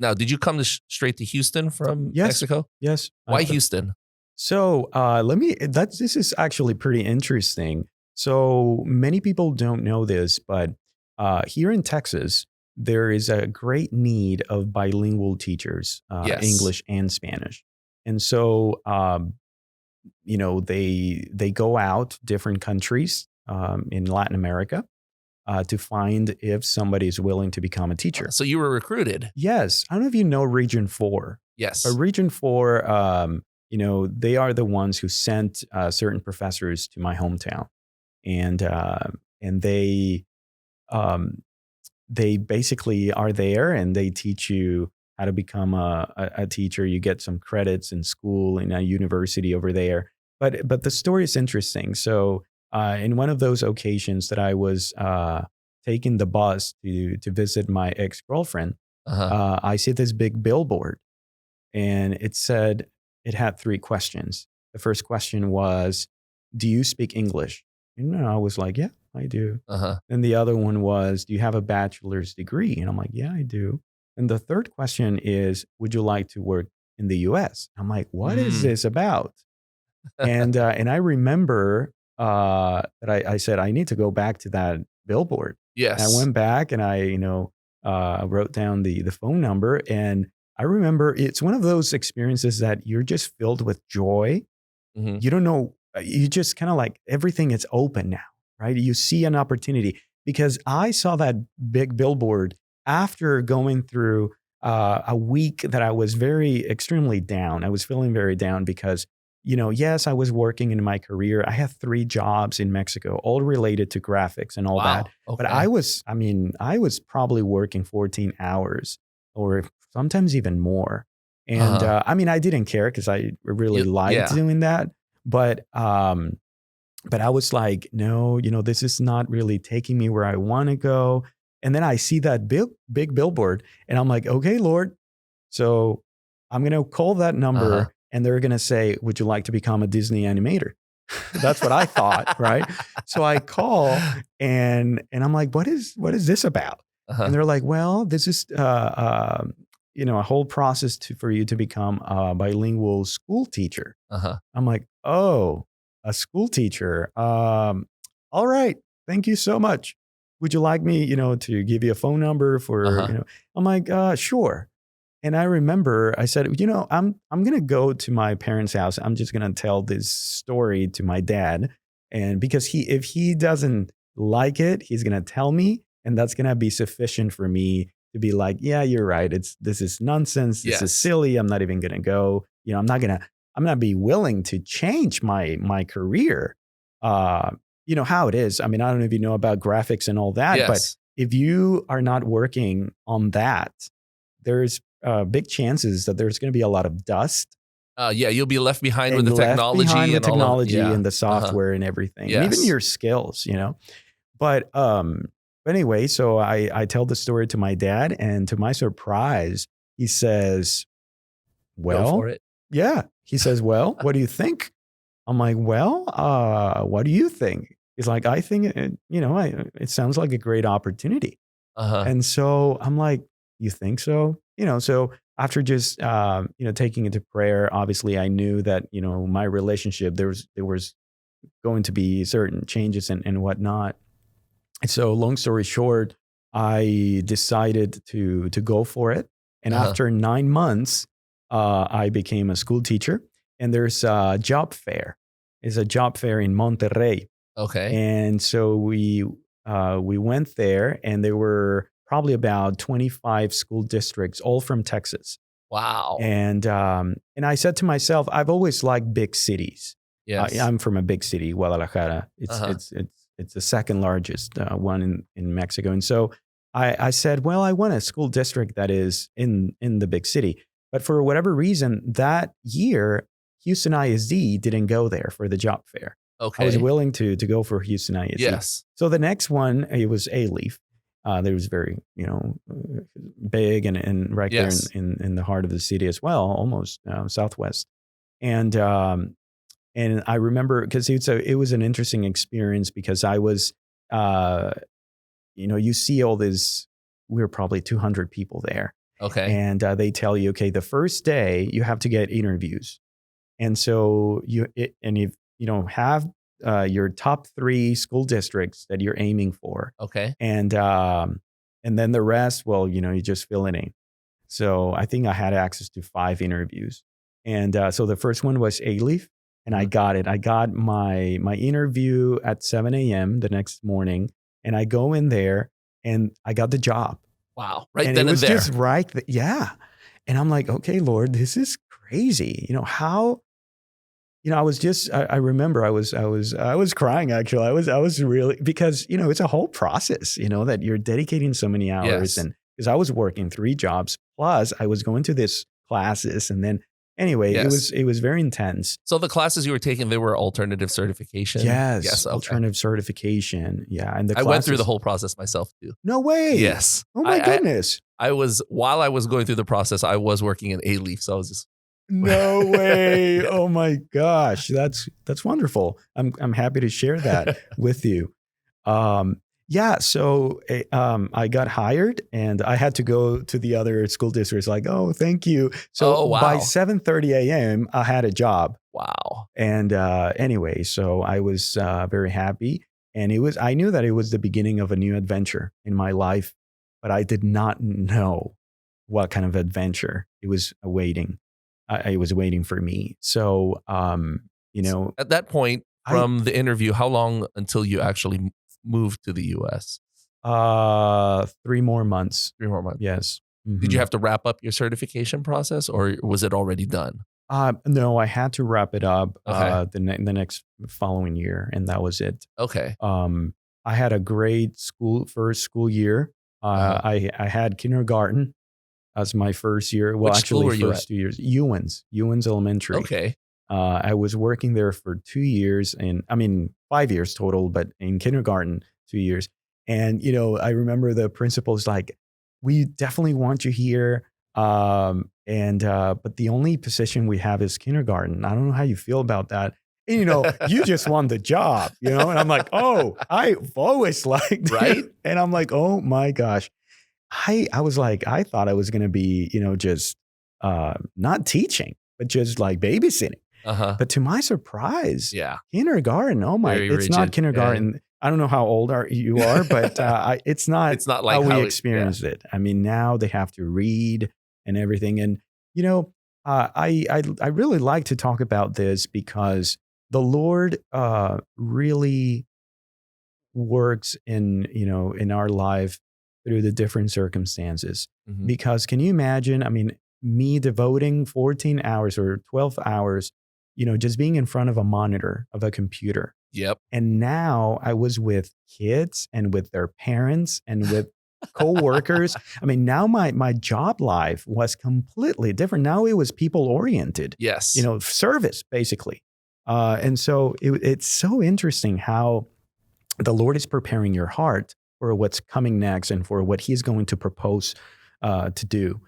Now, did you come straight to Houston from Mexico? Yes. Why Houston? So this is actually pretty interesting. So many people don't know this, but here in Texas, there is a great need of bilingual teachers, English and Spanish. And so, they go out different countries in Latin America to find if somebody is willing to become a teacher. So you were recruited? Yes. I don't know if you know Region 4. Yes. But Region 4, they are the ones who sent certain professors to my hometown, and they basically are there and they teach you how to become a teacher. You get some credits in school in a university over there. But the story is interesting. So in one of those occasions that I was taking the bus to visit my ex-girlfriend, I see this big billboard, and it had 3 questions. The first question was, do you speak English? And I was like, yeah, I do. And the other one was, do you have a bachelor's degree? And I'm like, yeah, I do. And the third question is, would you like to work in the US? I'm like, what is this about? And I remember that I said, I need to go back to that billboard. Yes. And I went back and I wrote down the phone number, and I remember it's one of those experiences that you're just filled with joy. You don't know, you just kind of like everything is open now, right? You see an opportunity, because I saw that big billboard after going through a week that I was extremely down. I was feeling very down because, yes, I was working in my career. I had 3 jobs in Mexico, all related to graphics and all that. Okay. But I was probably working 14 hours or sometimes even more. And I didn't care because I really liked doing that. But I was like, no, this is not really taking me where I want to go. And then I see that big billboard and I'm like, okay, Lord. So I'm going to call that number and they're going to say, would you like to become a Disney animator? That's what I thought. Right. So I call and I'm like, what is this about? And they're like, well, this is, a whole process for you to become a bilingual school teacher. I'm like, oh, a school teacher. All right. Thank you so much. Would you like me, to give you a phone number for, I'm like, sure. And I remember I said, I'm going to go to my parents' house. I'm just going to tell this story to my dad. And because if he doesn't like it, he's going to tell me, and that's going to be sufficient for me to be like, yeah, you're right. This is nonsense. This is silly. I'm not even going to go. I'm not be willing to change my career. You know how it is. I don't know if you know about graphics and all that, but if you are not working on that, there's big chances that there's going to be a lot of dust. You'll be left behind with the technology and the software and everything, and even your skills, But anyway, so I tell the story to my dad, and to my surprise, he says, well, go for it. Yeah. He says, well, what do you think? I'm like, well, what do you think? He's like, I think, it sounds like a great opportunity. And so I'm like, you think so? So after just, taking it to prayer, obviously I knew that, my relationship, there was going to be certain changes and whatnot. So long story short, I decided to go for it. And after 9 months, I became a school teacher, and there's a job fair. It's a job fair in Monterrey. Okay. And so we went there, and there were probably about 25 school districts, all from Texas. Wow. And I said to myself, I've always liked big cities. Yes. I'm from a big city, Guadalajara. It's the second largest one in Mexico. And so I said, well, I want a school district that is in the big city. But for whatever reason, that year, Houston ISD didn't go there for the job fair. Okay. I was willing to go for Houston ISD. Yes. So the next one, it was A-Leaf. There was very, big and right there in the heart of the city as well, almost southwest. And I remember, because it was an interesting experience, because I was, you see all this, we were probably 200 people there. Okay. And they tell you, okay, the first day you have to get interviews. And so if have your top 3 school districts that you're aiming for. Okay. And then the rest, well, you just fill it in. So I think I had access to 5 interviews. And so the first one was A-Leaf, and I got it. I got my interview at 7 a.m. the next morning, and I go in there and I got the job. Wow. Right and then it was and there. just right. Yeah. And I'm like, okay, Lord, this is crazy. How, I remember I was crying actually. I was really, because, it's a whole process, that you're dedicating so many hours. Yes. And because I was working 3 jobs, plus I was going to this classes. And then anyway, Yes. it was very intense. So the classes you were taking, they were alternative certification? Yes. Okay. Alternative certification. Yeah. And I went through the whole process myself too. No way. Yes. Oh my goodness. While I was going through the process, I was working in A-Leaf. So I was just. No way. Oh my gosh. That's wonderful. I'm happy to share that with you. So I got hired and I had to go to the other school districts like, oh, thank you. So by 7:30 a.m. I had a job. Wow. And anyway, so I was very happy. And I knew that it was the beginning of a new adventure in my life, but I did not know what kind of adventure it was awaiting. It was waiting for me. So, at that point from the interview, how long until you actually moved to the US? 3 more months. 3 more months. Yes. Mm-hmm. Did you have to wrap up your certification process or was it already done? No, I had to wrap it up Okay. the next following year, and that was it. Okay. I had a great first school year. I had kindergarten as my first year. Well, Which actually, school were you first 2 years. Ewens Elementary. Okay. I was working there for 2 years, 5 years total, but in kindergarten, 2 years. And, I remember the principal's like, we definitely want you here. But the only position we have is kindergarten. I don't know how you feel about that. And, you just won the job, and I'm like, oh, I've always liked right. it. And I'm like, oh my gosh. I was like, I thought I was going to be, just not teaching, but just like babysitting. But to my surprise, kindergarten. Oh my, it's not kindergarten. I don't know how old you are, but it's not like how we experienced it. Now they have to read and everything. And, I really like to talk about this because the Lord really works in our life through the different circumstances. Mm-hmm. Because can you imagine, me devoting 14 hours or 12 hours, just being in front of a monitor of a computer. Yep. And now I was with kids and with their parents and with co-workers. Now my job life was completely different. Now it was people oriented. Yes. Service basically. And so it's so interesting how the Lord is preparing your heart for what's coming next and for what He's going to propose to do,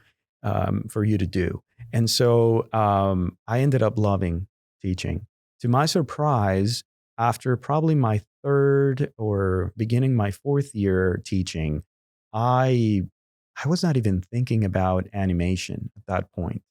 for you to do. And so I ended up loving teaching. To my surprise, after probably my 3rd or beginning my 4th year teaching, I was not even thinking about animation at that point.